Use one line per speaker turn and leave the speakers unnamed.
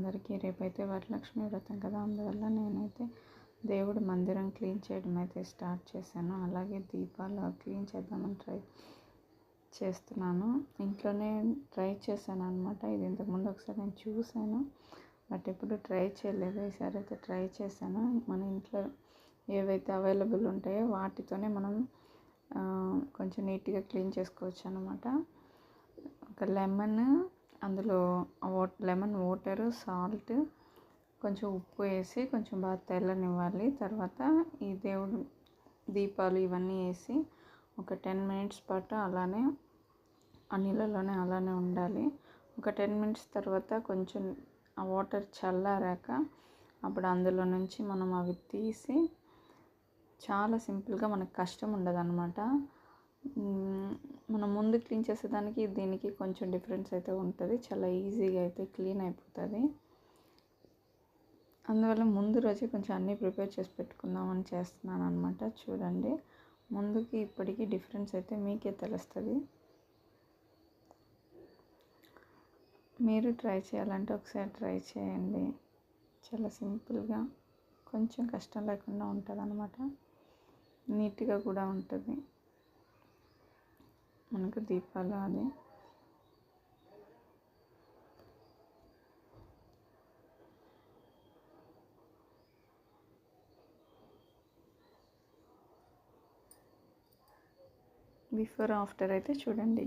అందరికీ. రేపైతే వరలక్ష్మి వ్రతం కదా, అందువల్ల నేనైతే దేవుడి మందిరం క్లీన్ చేయడం అయితే స్టార్ట్ చేశాను. అలాగే దీపాలు క్లీన్ చేద్దామని ట్రై చేస్తున్నాను. ఇంట్లోనే ట్రై చేశాను అనమాట. ఇది ఇంతకుముందు ఒకసారి నేను చూశాను, బట్ ఎప్పుడు ట్రై చేయలేదు. ఈసారి అయితే ట్రై చేశాను. మన ఇంట్లో ఏవైతే అవైలబుల్ ఉంటాయో వాటితోనే మనం కొంచెం నీట్గా క్లీన్ చేసుకోవచ్చు అనమాట. ఒక లెమన్, అందులో లెమన్ వాటరు, సాల్ట్, కొంచెం ఉప్పు వేసి కొంచెం బాగా తెల్లనివ్వాలి. తర్వాత ఈ దేవుడు దీపాలు ఇవన్నీ వేసి ఒక 10 మినిట్స్ పాటు అలానే ఆ నీళ్ళలోనే అలానే ఉండాలి. ఒక 10 మినిట్స్ తర్వాత కొంచెం ఆ వాటర్ చల్లారాక అప్పుడు అందులో నుంచి మనం అవి తీసి, చాలా సింపుల్గా, మనకు కష్టం ఉండదు అనమాట. మనం ముందు క్లీన్ చేసేదానికి దీనికి కొంచెం డిఫరెన్స్ అయితే ఉంటుంది. చాలా ఈజీగా అయితే క్లీన్ అయిపోతుంది. అందువల్ల ముందు రోజే కొంచెం అన్నీ ప్రిపేర్ చేసి పెట్టుకుందామని చేస్తున్నాను అనమాట. చూడండి, ముందుకి ఇప్పటికీ డిఫరెన్స్ అయితే మీకే తెలుస్తుంది. మీరు ట్రై చేయాలంటే ఒకసారి ట్రై చేయండి. చాలా సింపుల్గా, కొంచెం కష్టం లేకుండా ఉంటుంది అనమాట. నీట్గా కూడా ఉంటుంది మనకు దీపాలు. అది బిఫోర్ ఆఫ్టర్ అయితే చూడండి.